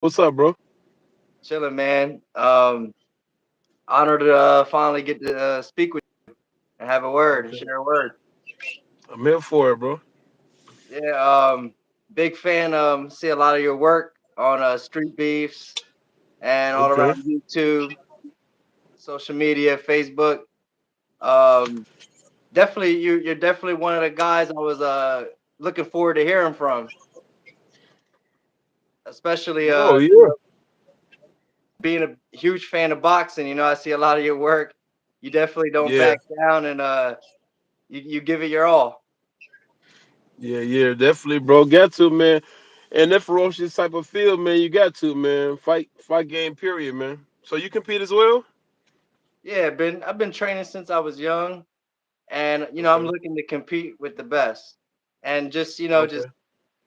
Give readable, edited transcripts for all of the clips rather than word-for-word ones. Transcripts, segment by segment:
What's up, bro? Chilling, man. Honored to finally get to speak with you and have a word and Okay. share a word. I'm here for it, bro. Yeah, big fan. See a lot of your work on Street Beefs and all Okay. around YouTube, social media, Facebook. Um, definitely, you're definitely one of the guys I was looking forward to hearing from, especially Oh yeah. being a huge fan of boxing. I see a lot of your work. You definitely don't Yeah. back down and you give it your all. Yeah. Definitely, bro. Got to, man. And that ferocious type of field, man, you got to, man. Fight game, period, man. So you compete as well? Yeah, I've been training since I was young, and I'm Okay. looking to compete with the best, and just Okay.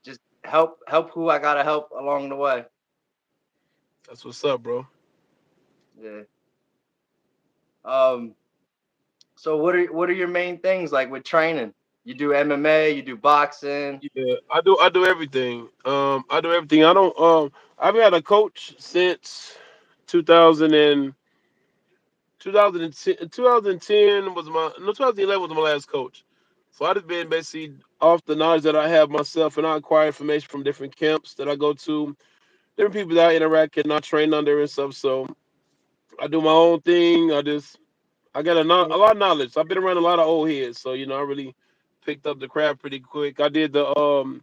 just help who I gotta help along the way. That's what's up, bro. Yeah. Um. So what are your main things like with training? You do MMA, you do boxing. Yeah, I do everything. I do everything. I don't I've had a coach since 2000 and 2010 was my no 2011 was my last coach. So I just been basically off the knowledge that I have myself, and I acquire information from different camps that I go to, different people that I interact and I train under and stuff. So I do my own thing. I got a lot of knowledge. I've been around a lot of old heads, so I really picked up the craft pretty quick. I did the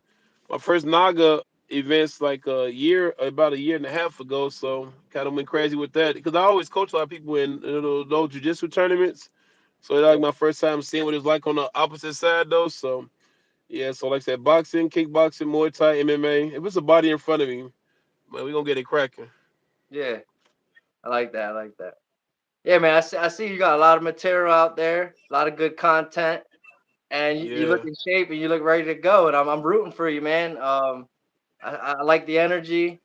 my first Naga events like about a year and a half ago, so kind of went crazy with that because I always coach a lot of people in those jujitsu tournaments. So it's like Yeah. my first time seeing what it's like on the opposite side though. So yeah, so like I said, boxing, kickboxing, Muay Thai, MMA. If it's a body in front of me, man, we gonna get it cracking. Yeah, I like that. I like that. Yeah, man. I see you got a lot of material out there, a lot of good content, and you look Yeah, in shape and you look ready to go. And I'm rooting for you, man. I like the energy.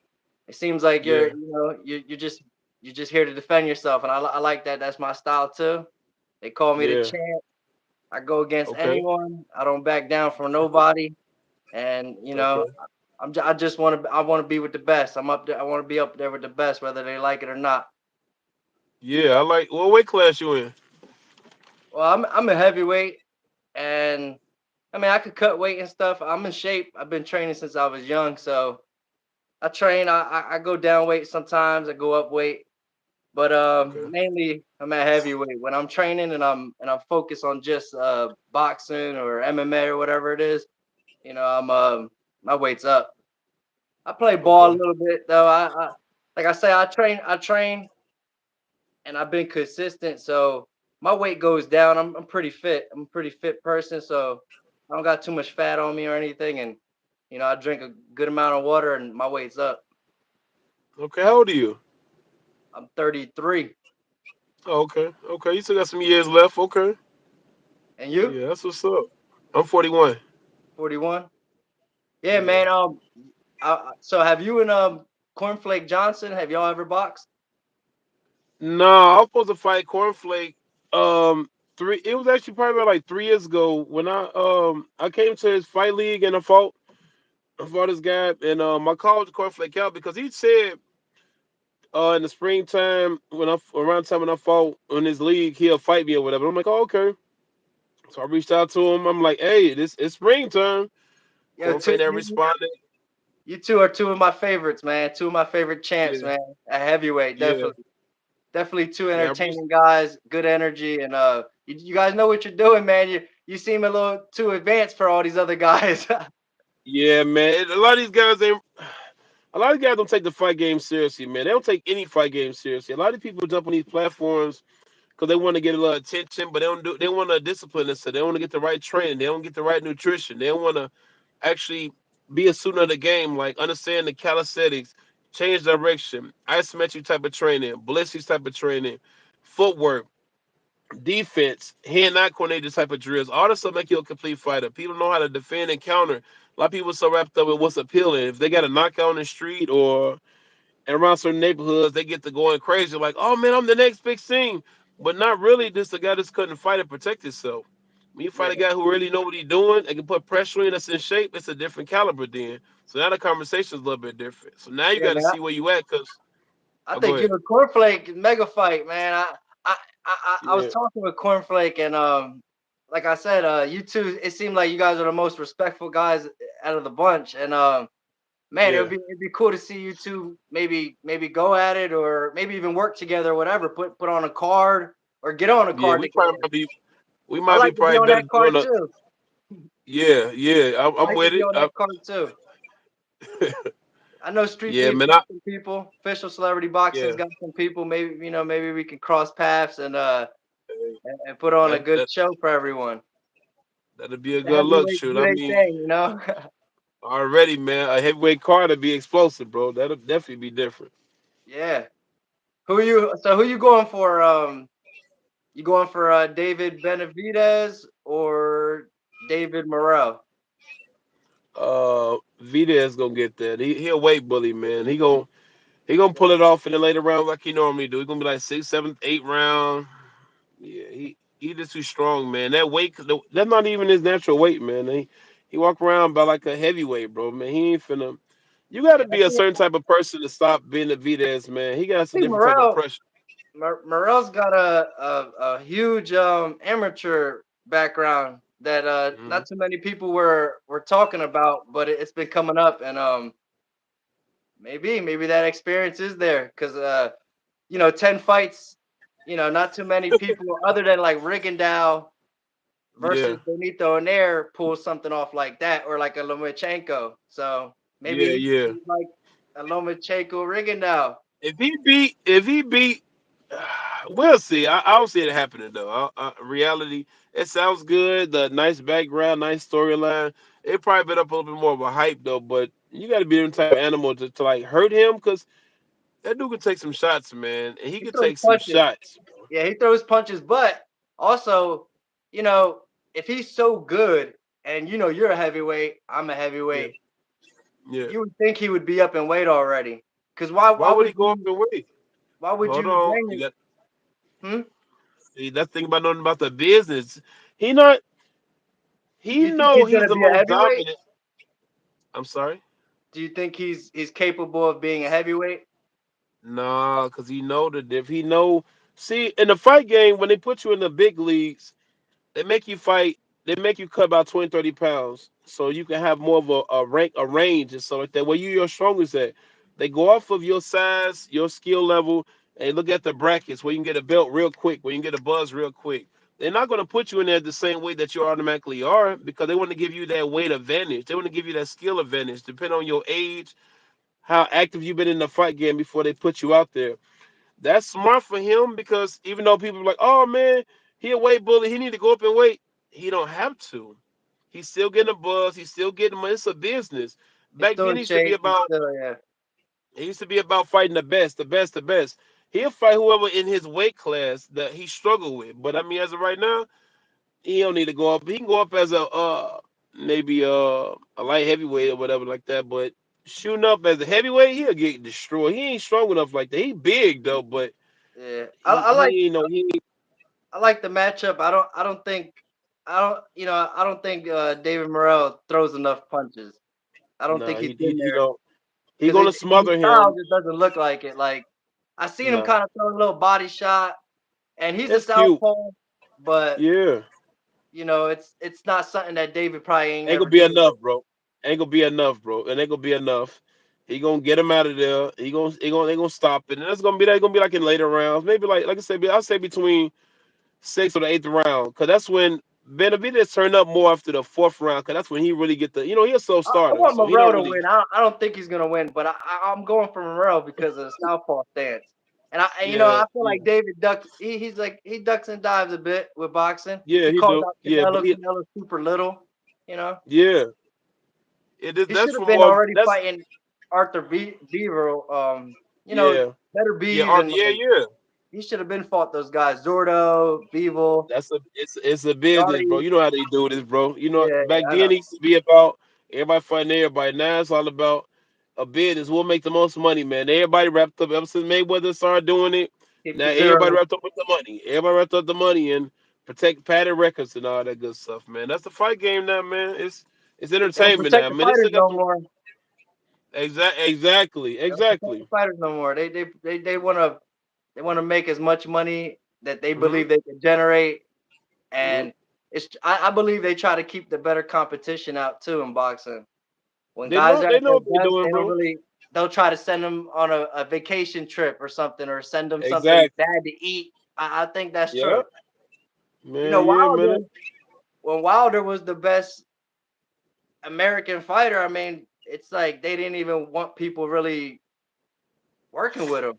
It seems like yeah. you're just here to defend yourself, and I like that. That's my style too. They call me the Yeah. champ. I go against Okay. anyone. I don't back down from nobody, and Okay. I want to be with the best. I'm up there. I want to be up there with the best, whether they like it or not. Yeah, I like. What weight class you in? Well, I'm a heavyweight, and I mean I could cut weight and stuff. I'm in shape. I've been training since I was young, so I train. I go down weight sometimes. I go up weight. But Okay. mainly I'm at heavyweight. When I'm training and I'm focused on just boxing or MMA or whatever it is, I'm my weight's up. I play ball a Okay. little bit though. I like I say I train and I've been consistent, so my weight goes down. I'm pretty fit. I'm a pretty fit person, so I don't got too much fat on me or anything, and I drink a good amount of water and my weight's up. Okay. How old are you? I'm 33. Oh, okay. Okay. You still got some years left. Okay. And you? Yeah, that's what's up. I'm 41. 41? Yeah, Yeah. man. So have you and Cornflake Johnson, have y'all ever boxed? No, I was supposed to fight Cornflake. Three. It was actually probably about like 3 years ago when I came to his fight league and I fought this guy and I called Cornflake out because he said in the springtime around the time when I fought in his league he'll fight me or whatever. I'm like, oh, okay. So I reached out to him. I'm like, hey, this it's springtime. Yo, Cornflake never responded. you two are two of my favorites, man. Two of my favorite champs, Yeah, man. At heavyweight, yeah, definitely two yeah. I reached. entertaining guys, good energy, and you guys know what you're doing, man. You seem a little too advanced for all these other guys. Yeah, man. A lot of these guys ain't. A lot of guys don't take the fight game seriously, man. They don't take any fight game seriously. A lot of people jump on these platforms because they want to get a little attention, but they don't do. They want to discipline themselves. They want to get the right training. They don't get the right nutrition. They don't want to actually be a student of the game, like understand the calisthenics, change direction, isometric type of training, ballistics type of training, footwork, defense, hand-eye coordinated type of drills. All this stuff make you a complete fighter. People know how to defend and counter. A lot of people are so wrapped up with what's appealing. If they got a knockout on the street or around certain neighborhoods, they get to going crazy, like, oh man, I'm the next big thing. But not really just a guy that's couldn't fight and protect himself. When you Yeah, fight a guy who really know what he's doing and can put pressure in that's in shape, it's a different caliber then. So now the conversation's a little bit different. So now you Yeah, got to man. see where you at, cause I oh, go think you ahead. and Cornflake mega fight, man. I was Yeah, talking with Cornflake, and like I said, you two, it seemed like you guys are the most respectful guys out of the bunch, and man, yeah, it'd be cool to see you two maybe go at it, or maybe even work together, or whatever. Put on a card or get on a yeah. card We probably together. might be, we I might be like to be probably on better that doing card a. too. Yeah, yeah. I I'm like to with be it. on that card too. I know Street Yeah, Beef's man. got some people. Official Celebrity Boxing's Yeah. got some people. Maybe we can cross paths and put on a That good that show for everyone. that'd be a The good look. heavyweights Shoot, do I their mean, thing. already, man, a heavyweight card to be explosive, bro. That'll definitely be different. Yeah. Who you going for? You going for David Benavidez or David Morrell? Vita gonna get that. He a weight bully, man. He gonna pull it off in the later round like he normally do. He gonna be like six, seven, eight round. Yeah, he just too strong, man. That weight, that's not even his natural weight, man. He walk around by like a heavyweight, bro. Man, he ain't finna. You got Yeah, to be a certain type of person to stop being a Vides, man. He got I some think different type of pressure. Morrell's got a huge amateur background that Hmm. not too many people were talking about, but it's been coming up, and maybe that experience is there because 10 fights, not too many people other than like Rigondeaux Yeah, versus Benito Nair pull something off like that, or like a Lomachenko. So maybe yeah, yeah. he's like a Lomachenko Rigondeaux. If he beat, we'll see. I don't see it happening though. Reality, it sounds good. The nice background, nice storyline. It probably been up a little bit more of a hype though. But you got to be the type of animal to like hurt him because that dude can take some shots, man, and he He could throws take some punches. shots. Yeah, he throws punches, but also, you know, if he's so good and you're a heavyweight, I'm a Yeah, heavyweight, yeah. you would think he would be up in weight already. Cause Why would he go up and wait? why would Hold you on, bring you it? got Hmm? see that's thing about knowing about the business. He not he You think know he's he's gonna the be a most heavyweight? dominant. I'm sorry. Do you think he's capable of being a heavyweight? Nah, cause he know the diff. He know. See, in the fight game, when they put you in the big leagues, they make you fight. They make you cut about 20, 30 pounds, so you can have more of a range and stuff like that. Where you your strongest at? They go off of your size, your skill level, and look at the brackets where you can get a belt real quick, where you can get a buzz real quick. They're not going to put you in there the same way that you automatically are because they want to give you that weight advantage. They want to give you that skill advantage, depending on your age, how active you've been in the fight game before they put you out there. That's smart for him because even though people are like, "Oh man, he a weight bully, he need to go up and weight," he don't have to. He's still getting a buzz. He's still getting money. It's a business. He's Back still then, in shape. He's still, yeah. he used to be about fighting the best, the best, the best. He'll fight whoever in his weight class that he struggled with. But I mean, as of right now, he don't need to go up. He can go up as a maybe a light heavyweight or whatever like that. But shooting up as a heavyweight, he'll get destroyed. He ain't strong enough like that. He big though, but Yeah. he he ain't no he. I like the matchup. I don't think David Morrell throws enough punches. I don't Nah, think he's he been he there don't. He because gonna his smother style him. just doesn't look like it. Like I seen him Nah, kind of throw a little body shot, and he's a that's cute. southpaw, but Yeah, it's not something that David probably ain't ain't never gonna be did. enough, bro. Ain't gonna be enough, bro. And ain't gonna be enough. He gonna get him out of there. They gonna stop it. And that's gonna be that. Gonna be like in later rounds. Maybe like I said, I'll say between sixth or the eighth round, cause that's when Benavidez turned up more after the fourth round, cause that's when he really get the. He's a slow I starter, want so he Morrell don't to really. win. I don't think he's gonna win, but I'm going for Morrell because of the southpaw stance. Yeah, I feel yeah, like David ducks. He ducks and dives a bit with boxing. yeah. He He calls do. out Yeah, but Canelo. Canelo's super little. You know, yeah, it is. he That's should have for been more. already That's fighting Arthur Beaver. yeah, Better yeah, Beeve art. and Yeah, yeah. he should have been fought those guys. Zordo, Beevil, It's a business, bro. Darty. You know how they do this, bro. Yeah, Back yeah, I then know. it used to be about everybody fighting everybody. Now it's all about a business. We'll make the most money, man. Everybody wrapped up ever since Mayweather started doing it. Keep Now the everybody zeros. wrapped up with the money. Everybody wrapped up the money and protect padded records and all that good stuff, man. That's the fight game now, man. It's They don't entertainment now. protect I the mean, they still fighters got no some. more. Exactly. They don't support the Exactly. fighters no more. They wanna make as much money that they Hmm. believe they can generate, Yep. and I believe they try to keep the better competition out too in boxing. When They guys know. are They at know their what they're best, doing, they don't bro. really they'll try to send them on a vacation trip or something, or send them something Exactly. bad to eat. I think that's Yeah. true. You know, Man. Yeah, man. When Wilder was the best American fighter, I mean, it's like they didn't even want people really working with him.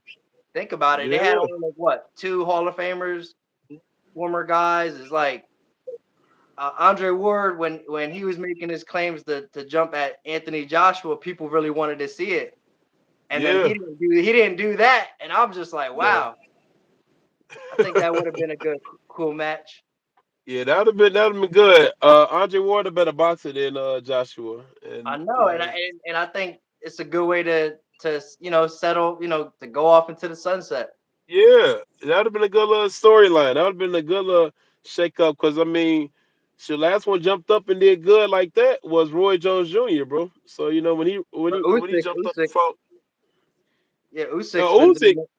Think about it. They had Yeah. only like what, two Hall of Famers, former guys. It's like Andre Ward when he was making his claims to jump at Anthony Joshua, people really wanted to see it, and then Yeah. he didn't do that, and I'm just like, No. wow. I think that would have been a good, cool match. Yeah, that would have been good. Andre Ward a better boxer than Joshua, I and know, and I think it's a good way to settle, to go off into the sunset. yeah, that would have been a good little storyline. That would have been a good little shake up. Cause I mean, the last one jumped up and did good like that was Roy Jones Jr., bro. So you know But when he jumped up and fought Yeah, Usyk's been Usyk. doing it.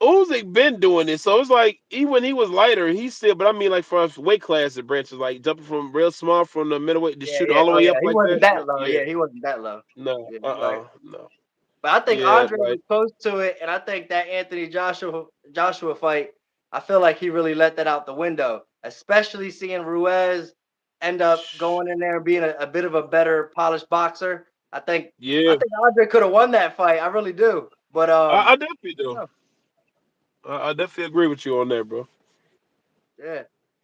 Usyk been doing this, so it's like even when he was lighter, he still. But I mean, like for weight class branches, like jumping from real small from the middleweight to Yeah, shoot yeah. all the Oh way yeah, up he like wasn't that. that Like, low. yeah, Yeah, he wasn't that low. no, Yeah, you're right. no, But I think yeah, Andre like was close to it, and I think that Anthony Joshua fight, I feel like he really let that out the window, especially seeing Ruiz end up going in there and being a bit of a better polished boxer. I yeah. think Andre could have won that fight. I really do. But I definitely do. no, I definitely agree with you on that, bro. yeah,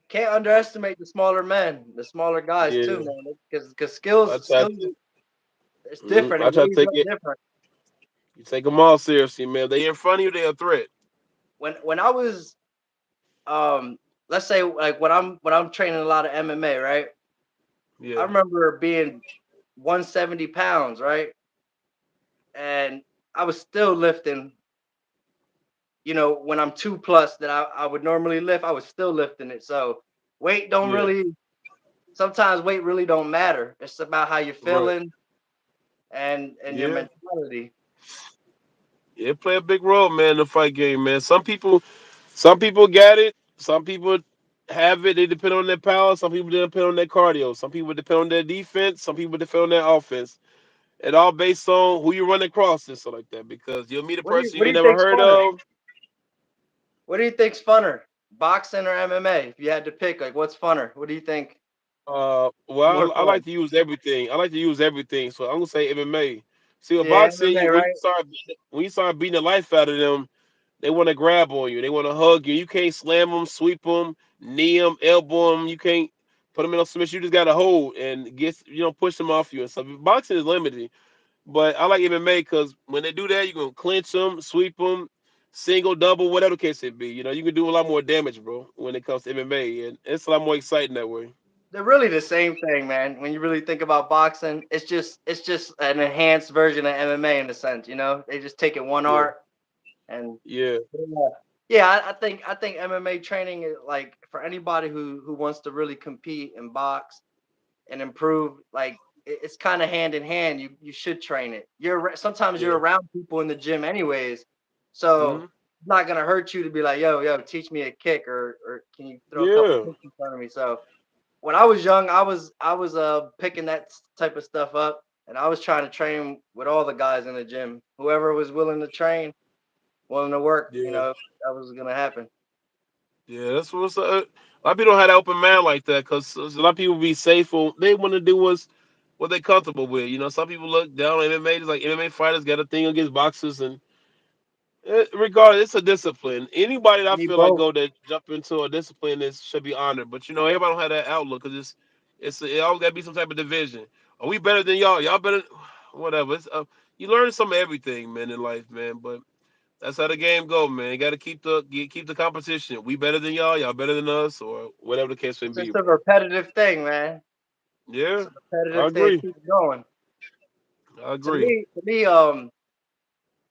can't underestimate the smaller men, the smaller guys too, Yeah, man. Because I try skills, to. it's different. I It try to weighs take up it. different. You take them all seriously, man. They in front of you, they a threat. When I was um let's say like when I'm training a lot of MMA, right? I Yeah, remember being 170 pounds, right? And I was still lifting, when I'm two plus that I would normally lift, I was still lifting it. So weight don't yeah, really sometimes weight really don't matter. It's about how you're right. feeling and your Yeah, mentality. it play a big role, man. In the fight game, man. Some people got it. Some people have it. They depend on their power. Some people depend on their cardio. Some people depend on their defense. Some people depend on their offense. It all based on who you run across and stuff like that. Because you'll meet a person What you do ain't you never think's heard funner? of. What do you think's funner? Boxing or MMA? If you had to pick, like what's funner? What do you think more Well, I fun? like to use everything. I like to use everything. So I'm gonna say MMA. See, with Yeah, boxing, MMA, when right? you start beating the life out of them, they want to grab on you. They want to hug you. You can't slam them, sweep them, knee them, elbow them. You can't put them in a submission. You just got to hold and push them off you and stuff. Boxing is limited, but I like MMA because when they do that, you can clinch them, sweep them, single, double, whatever the case it be. You can do a lot more damage, bro, when it comes to MMA, and it's a lot more exciting that way. They're really the same thing, man. When you really think about boxing, it's just an enhanced version of MMA in a sense, They just take it one Yeah, art and yeah, yeah, I think MMA training is like for anybody who wants to really compete and box and improve, like it's kind of hand in hand. You should train it. Sometimes you're yeah, around people in the gym anyways, so hmm it's not gonna hurt you to be like, yo, teach me a kick or can you throw a couple yeah. kicks in front of me? So when I was young, I was picking that type of stuff up, and I was trying to train with all the guys in the gym. Whoever was willing to train, willing to work, Yeah. that was gonna happen. Yeah, that's what's up. A lot of people don't have that open mind like that because a lot of people be safe. Or they want to do what they comfortable with. Some people look down on MMA. It's like MMA fighters got a thing against boxers, and regardless, it's a discipline. Anybody that I I need feel like both. go to jump into a discipline is should be honored. But everybody don't have that outlook because it always got to be some type of division. Are we better than y'all? Y'all better, whatever. You learn some of everything, man, in life, man. But that's how the game go, man. You got to keep the competition. We better than y'all. Y'all better than us, or whatever the case may It's be, just a bro. repetitive thing, man. It's Yeah, a I repetitive thing. agree. Keep going. I To agree. me,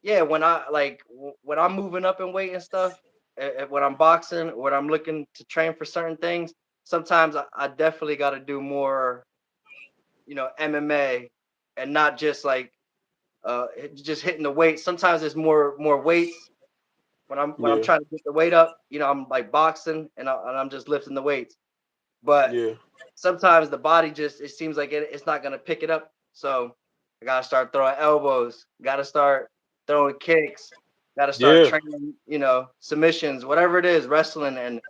yeah, when I'm moving up in weight and stuff, when I'm boxing, when I'm looking to train for certain things, sometimes I definitely got to do more, MMA, and not just like just hitting the weight. Sometimes it's more weights when I'm Yeah. trying to get the weight up. I'm like boxing and I'm just lifting the weights. But Yeah. sometimes the body just it seems like it's not gonna pick it up. So I gotta start throwing elbows, gotta start throwing kicks, gotta start Yeah. training, submissions, whatever it is, wrestling, and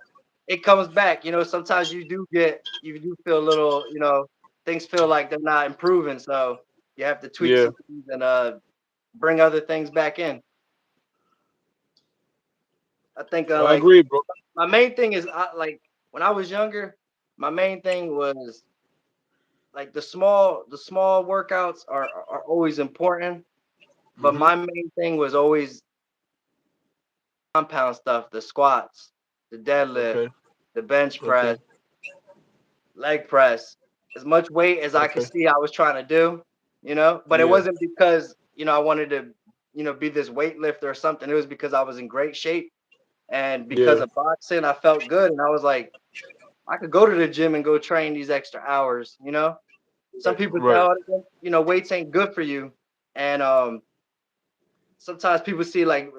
it comes back. Sometimes you do feel a little, things feel like they're not improving. So you have to tweak Yeah. some things and bring other things back in. I think I like agree, bro. my main thing is like when I was younger, my main thing was like the small workouts are always important, but Hmm. my main thing was always compound stuff, the squats, the deadlift, Okay. the bench Okay. press, leg press, as much weight as I could Okay. see I was trying to do, but it Yeah. wasn't because, I wanted to, be this weightlifter or something. It was because I was in great shape and because Yeah. of boxing, I felt good and I was like, I could go to the gym and go train these extra hours. Some Right. people say, Right. oh, weights ain't good for you. And sometimes people see like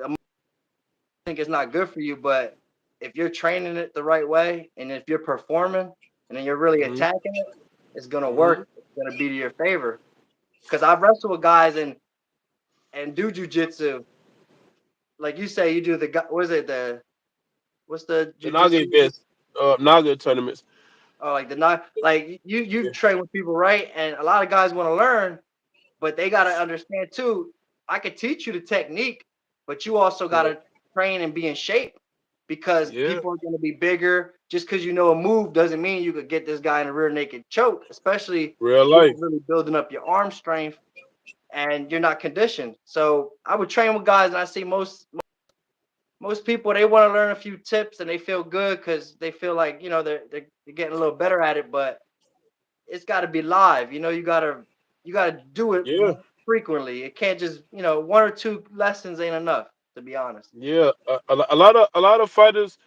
think it's not good for you, but if you're training it the right way and if you're performing and then you're really Hmm. attacking it, it's gonna Hmm. work. It's gonna be to your favor. Because I've wrestled with guys and do jujitsu. Like you say, you do what is it, what's the The Naga jujitsu? events, Naga tournaments. Oh, like the not like you Yeah. train with people, right? And a lot of guys want to learn, but they gotta understand too. I could teach you the technique, but you also Right. gotta train and be in shape because Yeah. people are gonna be bigger. Just because you know a move doesn't mean you could get this guy in a rear naked choke, especially Real if you're not life. really building up your arm strength and you're not conditioned. So I would train with guys, and I see most people they want to learn a few tips and they feel good because they feel like they're getting a little better at it, but it's got to be live. You gotta do it Yeah. frequently. It can't just one or two lessons ain't enough. To be honest. Yeah. A lot of fighters,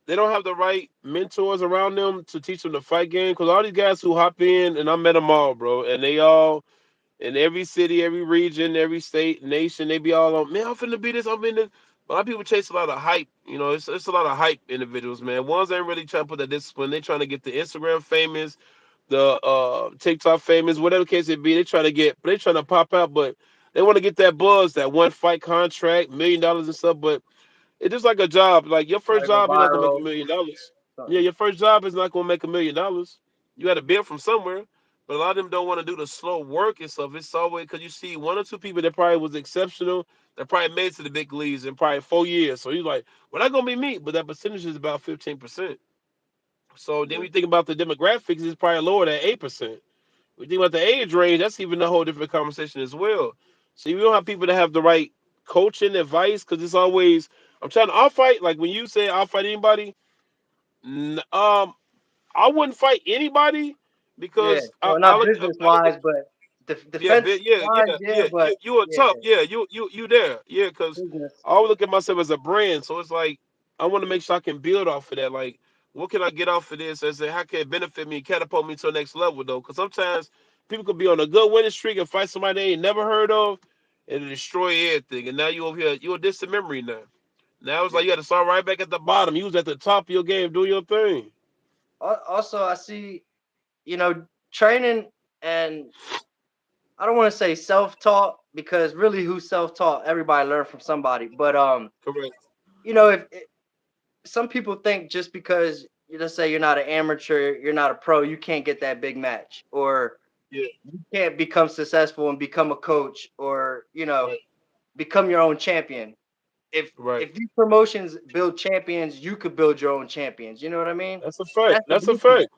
they don't have the right mentors around them to teach them the fight game. Because all these guys who hop in, and I met them all, bro, and they all in every city, every region, every state, nation, they be all on, man, I'm finna be this, I'm in this. A lot of people chase a lot of hype. It's a lot of hype individuals, man. Ones ain't really trying to put that discipline. They trying to get the Instagram famous, the TikTok famous, whatever case it be. They trying to pop out, but they want to get that buzz, that one fight contract, $1 million and stuff. But it's just like a job. Like your first Gotta go job, you're not gonna make a viral. million dollars. Yeah, Something. your first job is not gonna make $1 million. You got to build from somewhere. But a lot of them don't want to do the slow work and stuff. It's always because you see one or two people that probably was exceptional that probably made it to the big leagues in probably 4 years. So you're like, well, that's gonna be me. But that percentage is about 15%. So then Yeah. we think about the demographics, it's probably lower than 8%. We think about the age range, that's even a whole different conversation as well. So you don't have people that have the right coaching advice because it's always I'm trying to I'll fight like when you say I'll fight anybody. I wouldn't fight anybody Yeah. because Well, I not look business I look at wise, but yeah, defense yeah, wise, yeah, yeah. yeah. But You are yeah, tough. Yeah, you there. Yeah, because business. I always look at myself as a brand. So it's like I want to make sure I can build off of that. Like, what can I get off of this? As how can it benefit me, catapult me to the next level though? Because sometimes people could be on a good winning streak and fight somebody they ain't never heard of and destroy everything. And now you over here, you're a distant memory now. Now it's like Yeah. you got to start right back at the bottom. You was at the top of your game, do your thing. Also, I see training and I don't want to say self-taught because really who's self-taught? Everybody learn from somebody. But Correct. if some people think just because you just say you're not an amateur, you're not a pro, you can't get that big match or Yeah. you can't become successful and become a coach or Right. become your own champion. If Right. if these promotions build champions, you could build your own champions. You know what I mean? That's a fact. That's the That's a blueprint. fact.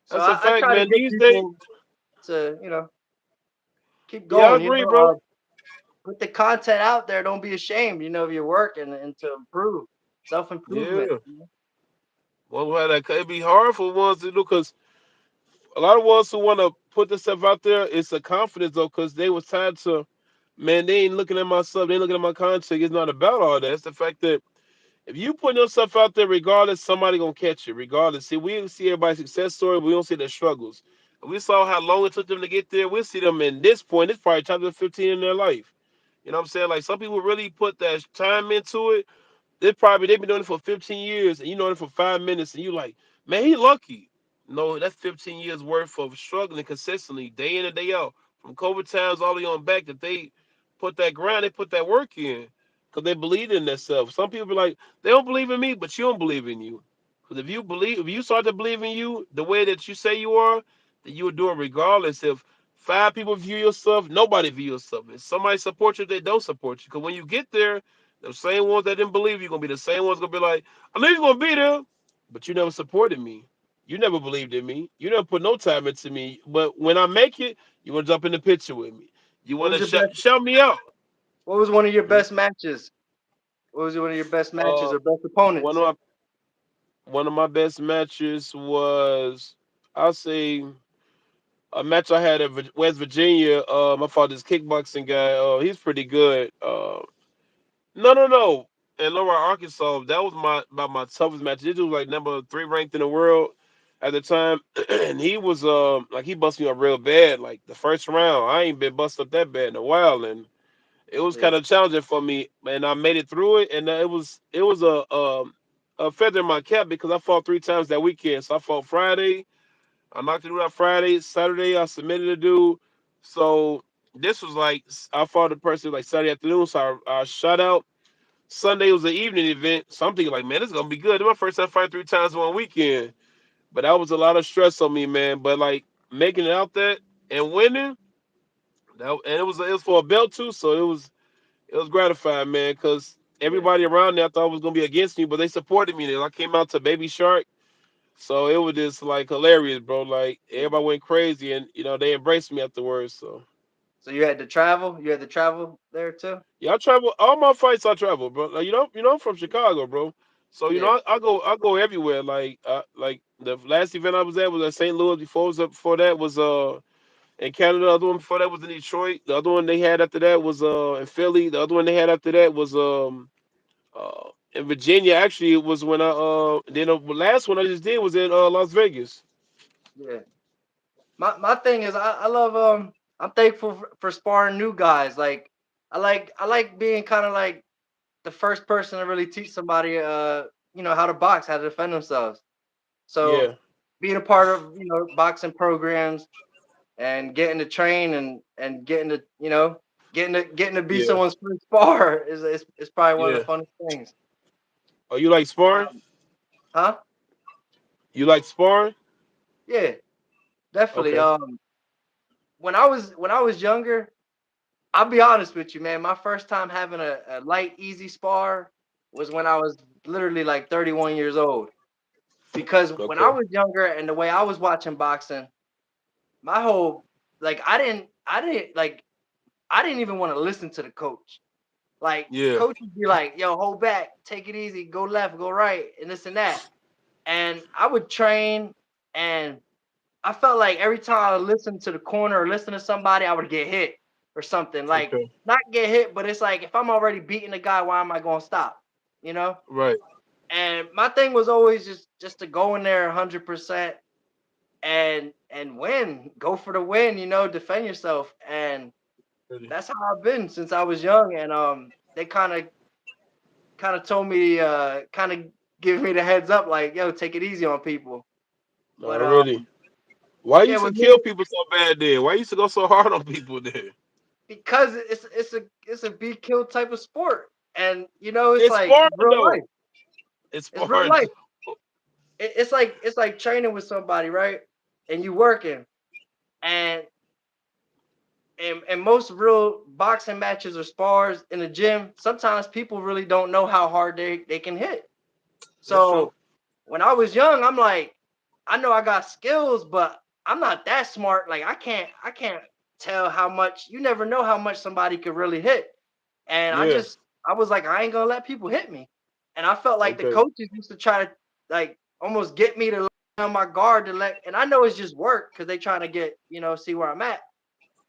So That's a I fact, try to man. get These days, people to keep yeah, I going. agree, bro. Put the content out there. Don't be ashamed. Of your work and to improve self improvement. Yeah. Well, it'd be hard for ones to do because a lot of ones who want to put themselves out there, it's a confidence though, because they was tied to, man, they ain't looking at my stuff, they ain't looking at my content. It's not about all that. It's the fact that if you put yourself out there, regardless, somebody gonna catch you. Regardless, see, we see everybody's success story, but we don't see their struggles. We saw how long it took them to get there. We'll see them in this point. It's probably chapter 15 in their life. You know what I'm saying? Like some people really put that time into it. They've been doing it for 15 years, and you know it for 5 minutes, and you like, man, he lucky. No, that's 15 years worth of struggling consistently, day in and day out, from COVID times all the way on back. That they put that grind, they put that work in, because they believe in themselves. Some people be like, they don't believe in me, but you don't believe in you. Because if you start to believe in you the way that you say you are, then you will do it regardless. If five people view yourself, nobody view yourself. If somebody support you, they don't support you. Because when you get there, the same ones that didn't believe you gonna be the same ones gonna be like, I knew you gonna be there, but you never supported me. You never believed in me. You never put no time into me. But when I make it, you wanna jump in the picture with me. You What was wanna your best? shout me out. What was one of your Hmm? best matches? What was one of your best matches Uh, or best one opponents? of one of my best matches was, I'll say, a match I had at West Virginia. My father's kickboxing guy. He's pretty good. No. In Lower Arkansas, that was my toughest match. This was like number three ranked in the world at the time, and he was like he busted me up real bad. Like the first round, I ain't been busted up that bad in a while, and it was Yeah. kind of challenging for me. And I made it through it, and it was a feather in my cap because I fought three times that weekend. So I fought Friday, I knocked it out Friday, Saturday I submitted a dude. So this was like I fought a person like Saturday afternoon, so I shot out. Sunday was an evening event, so I'm thinking like, man, this is gonna be good. This is my first time fighting three times in one weekend, but that was a lot of stress on me, man. But like making it out that and winning, and it was for a belt too, so it was gratifying, man. Because Yeah. everybody around there I thought was gonna be against me, but they supported me. I came out to Baby Shark, so it was just like hilarious, bro. Like everybody went crazy, and they embraced me afterwards. So So you had to travel. You had to travel there too. yeah, I travel all my fights. I travel, bro. Like, I'm from Chicago, bro. So Yeah. I go everywhere. Like the last event I was at was at St. Louis. Before that was in Canada. The other one before that was in Detroit. The other one they had after that was in Philly. The other one they had after that was in Virginia. Actually, it was when I then the last one I just did was in Las Vegas. Yeah. My thing is I love I'm thankful for sparring new guys. Like I like being kind of like the first person to really teach somebody how to box, how to defend themselves. So Yeah, being a part of boxing programs and getting to train and getting to be yeah, someone's first spar is probably one of yeah. the funnest things. Oh, you like sparring? Um, huh? You like sparring? Yeah, definitely. Okay. When I was younger, I'll be honest with you, man. My first time having a light, easy spar was when I was literally like 31 years old. Because when I Okay. was younger and the way I was watching boxing, my whole like I didn't even want to listen to the coach. Like the Yeah. coach would be like, "Yo, hold back, take it easy, go left, go right, and this and that." And I would train, and I felt like every time I listened to the corner or listen to somebody, I would get hit or something. Like Okay. not get hit, but it's like if I'm already beating the guy, why am I gonna stop? You know? Right. And my thing was always just to go in there 100% and win, go for the win. Defend yourself, and Ready. that's how I've been since I was young. And they kind of told me, kind of give me the heads up, like, yo, take it easy on people. But Already. Why you yeah, used to with kill me, people so bad then? Why you used to go so hard on people then? because it's a be killed type of sport, and it's It's like sparring real though. life. It's It's real sparring. life. It's like training with somebody, right? And you working, and and most real boxing matches or spars in the gym, sometimes people really don't know how hard they can hit. That's true. So when I was young, I'm like, I know I got skills, but I'm not that smart. Like I can't tell how much. You never know how much somebody could really hit. And Yeah. I was like, I ain't gonna let people hit me. And I felt like the Okay. coaches used to try to like almost get me to lay on my guard to let. And I know it's just work because they trying to get see where I'm at.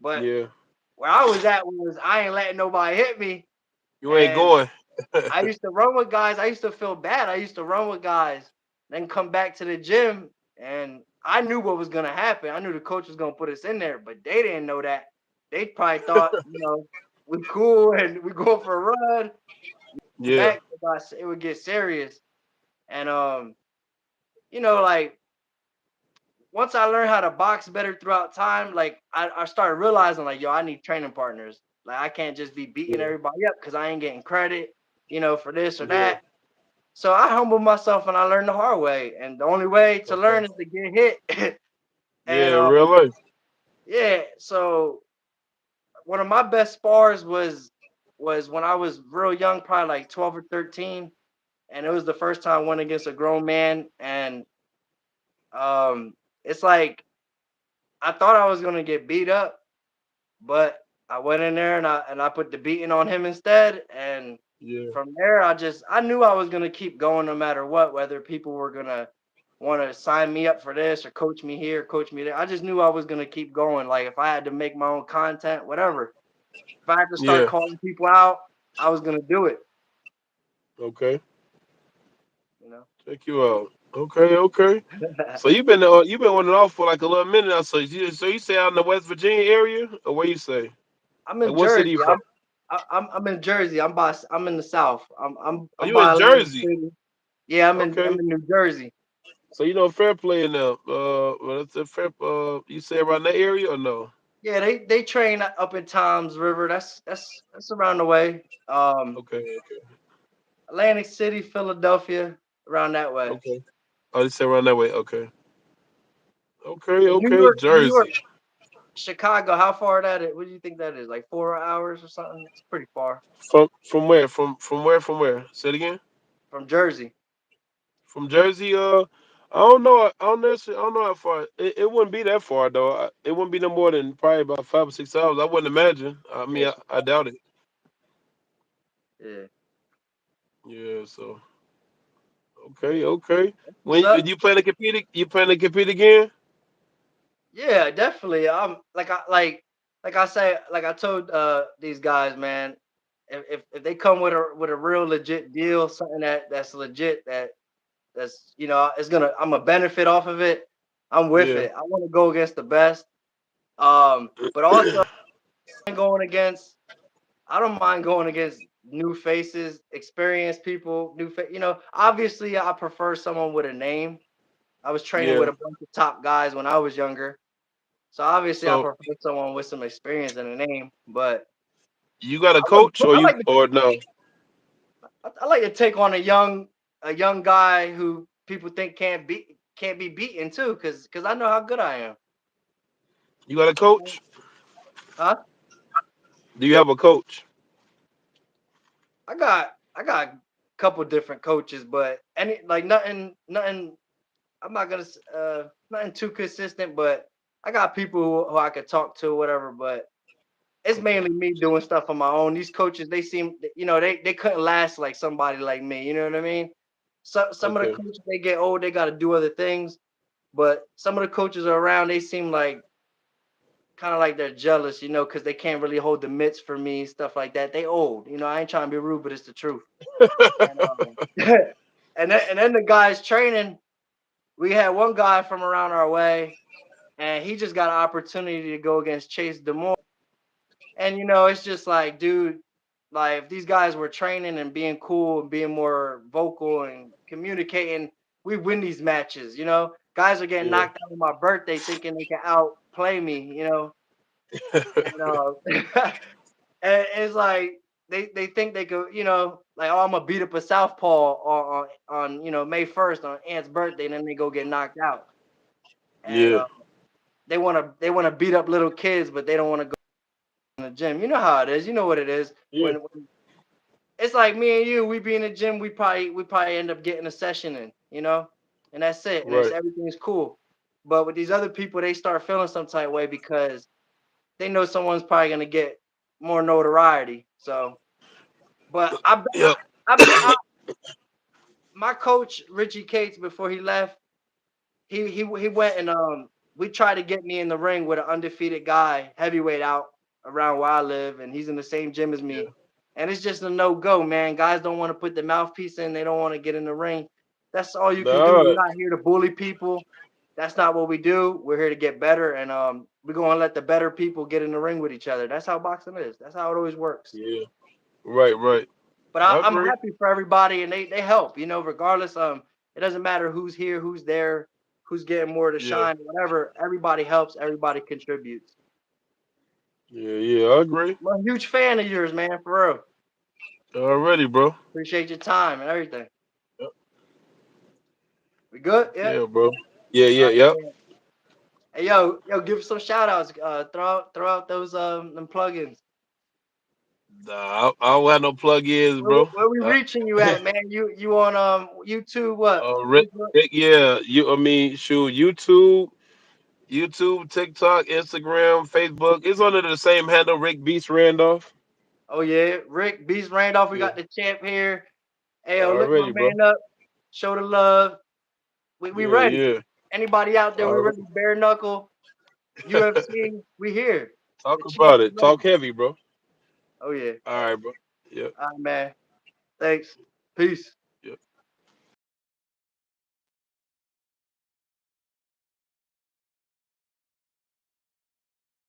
But Yeah. where I was at was I ain't letting nobody hit me. You ain't And going. I used to run with guys. I used to feel bad. I used to run with guys, then come back to the gym And I knew what was gonna happen. I knew the coach was gonna put us in there, but they didn't know that. They probably thought, we cool and we going for a run. Yeah. Back, it would get serious. And like once I learned how to box better throughout time, like I started realizing like, yo, I need training partners. Like I can't just be beating Yeah. everybody up because I ain't getting credit, for this or Yeah. that. So I humbled myself and I learned the hard way. And the only way to Okay. learn is to get hit. And Yeah. Real life. yeah, so one of my best spars was when I was real young, probably like 12 or 13. And it was the first time I went against a grown man. And it's like I thought I was gonna get beat up, but I went in there and I put the beating on him instead. And Yeah. from there, I knew I was gonna keep going no matter what, whether people were gonna want to sign me up for this or coach me here, coach me there. I just knew I was gonna keep going. Like if I had to make my own content, whatever. If I had to start Yeah. calling people out, I was gonna do it. Okay. You know. Check you out. Okay. Okay. So you've been on and off for like a little minute now. So you say out in the West Virginia area, or where you say? I'm Like in what city Jersey. you from? I'm in Jersey. I'm in the South. Are I'm you in by Atlantic Jersey? City. Yeah, Okay. I'm in New Jersey. So you know fair play in there. Well, it's a fair. You say around that area or no? Yeah, they train up in Tom's River. That's around the way. Okay. Okay. Atlantic City, Philadelphia, around that way. Okay. Oh, you say around that way. Okay. Okay. Okay. New York, Jersey. Chicago. How far that is? What do you think that is? Like 4 hours or something? It's pretty far From where? From where? From where? Say it again. from Jersey. From Jersey. I don't know. I don't know how far. It wouldn't be that far though. It wouldn't be no more than probably about 5 or 6 hours. I wouldn't imagine. I Yeah, mean, I doubt it. yeah. Yeah. So okay. Okay. What's When up? you plan to compete? You plan to compete again? Yeah, definitely. Like I say, like I told these guys, man, if they come with a real legit deal, something that's legit, that's it's gonna I'm a benefit off of it. I'm with Yeah. it. I want to go against the best. But also going against I don't mind going against new faces, experienced people, obviously I prefer someone with a name. I was training with Yeah. a bunch of top guys when I was younger. So obviously I So prefer someone with some experience and a name, but you got a I like coach or I you like to or no? I like to take on a young guy who people think can't be beaten too, because I know how good I am. You got a coach? Huh? Do you have a coach? I got a couple different coaches, but any like nothing. I'm not gonna nothing too consistent, but I got people who I could talk to, whatever. But it's Okay. mainly me doing stuff on my own. These coaches, they seem, they couldn't last like somebody like me. You know what I mean? So some of the Okay. coaches they get old, they got to do other things. But some of the coaches are around, they seem like kind of like they're jealous, because they can't really hold the mitts for me, stuff like that. They old, I ain't trying to be rude, but it's the truth. And and then the guys training, we had one guy from around our way, and he just got an opportunity to go against Chase Demore. And it's just like, dude, like if these guys were training and being cool and being more vocal and communicating, we win these matches. Guys are getting Yeah. knocked out on my birthday thinking they can outplay me. And and it's like they think they could, like, oh, I'm gonna beat up a southpaw on May 1st on Ant's birthday, and then they go get knocked out. And Yeah. they wanna beat up little kids, but they don't want to go in the gym. You know how it is. You know what it is. Yeah. When it's like me and you, we be in the gym, we probably end up getting a session in, and that's it. And it's Right. everything's cool. But with these other people, they start feeling some type way because they know someone's probably gonna get more notoriety. So, but Yep. my coach Richie Cates, before he left, he went and we tried to get me in the ring with an undefeated guy, heavyweight out around where I live, and he's in the same gym as Yeah. me. And it's just a no go, man. Guys don't want to put the mouthpiece in. They don't want to get in the ring. That's all you can do. Nah. We're not here to bully people. that's not what we do. We're here to get better, and we're gonna let the better people get in the ring with each other. That's how boxing is. That's how it always works. Yeah. Right. Right. But I I'm agree. happy for everybody, and they help. You know, regardless. It doesn't matter who's here, who's there, who's getting more to Yeah. shine, whatever. Everybody helps. Everybody contributes. Yeah. Yeah. I agree. I'm a huge fan of yours, man. For real. Already, bro. Appreciate your time and everything. Yep. We good? Yeah. Yeah, bro. Yeah. All Yeah. right, Yep. man. Hey, yo, give some shout outs. Throw out those them plugins. Nah, I don't have no plug-ins, bro. Where we reaching you at, man? You on YouTube? What? Rick, Facebook? Rick, yeah. I mean, shoot, YouTube, TikTok, Instagram, Facebook. It's under the same handle, Rick Beast Randolph. Oh yeah, Rick Beast Randolph. We Yeah. got the champ here. Hey, yo, look my Already, bro. man up. Show the love. We Yeah. ready. Yeah. Anybody out there? We Already. ready. Bare knuckle. UFC. We here. Talk The champ about is it. ready. Talk heavy, bro. Oh yeah. All right, bro. Yeah. All right, man. Thanks. Peace.